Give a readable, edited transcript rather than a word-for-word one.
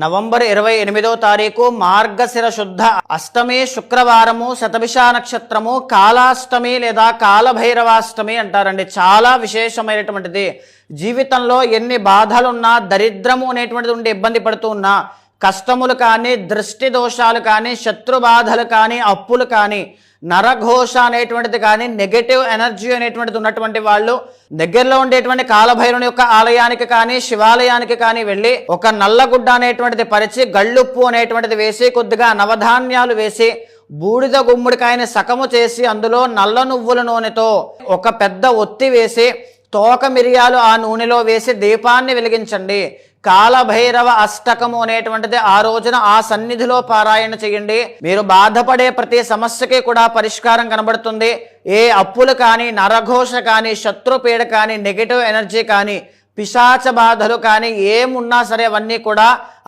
November 28వ తారీఖు మార్గశిర శుద్ధ అష్టమి శుక్రవారము, శతభిష నక్షత్రము, కాలాష్టమి లేదా కాలభైరవాష్టమి అంటారండి. చాలా విశేషమైనటువంటిది. జీవితంలో ఎన్ని బాధలున్నా, దరిద్రము అనేటువంటిది ఉండి ఇబ్బంది పడుతూ ఉన్నా, కష్టములు కానీ, దృష్టి దోషాలు కానీ, శత్రు బాధలు కానీ, అప్పులు కానీ, నరఘోష అనేటువంటిది కానీ, నెగటివ్ ఎనర్జీ అనేటువంటిది ఉన్నటువంటి వాళ్ళు దగ్గరలో ఉండేటువంటి కాలభైరవుని యొక్క ఆలయానికి కానీ, శివాలయానికి కానీ వెళ్ళి ఒక నల్లగుడ్డ అనేటువంటిది పరిచి, గళ్ళుప్పు అనేటువంటిది వేసి, కొద్దిగా నవధాన్యాలు వేసి, బూడిద గుమ్మడికాయని సకము చేసి, అందులో నల్ల నువ్వుల నూనెతో ఒక పెద్ద ఒత్తి వేసి, తోక మిరియాలు ఆ నూనెలో వేసి దీపాన్ని వెలిగించండి. కాలభైరవ అష్టకము అనేటువంటిది ఆ రోజున ఆ సన్నిధిలో పారాయణ చేయండి. మీరు బాధపడే ప్రతి సమస్యకి కూడా పరిష్కారం కనబడుతుంది. ఏ అప్పులు కానీ, నరఘోష కానీ, శత్రుపీడ కానీ, నెగిటివ్ ఎనర్జీ కానీ, పిశాచ బాధలు కానీ ఏమున్నా సరే అవన్నీ కూడా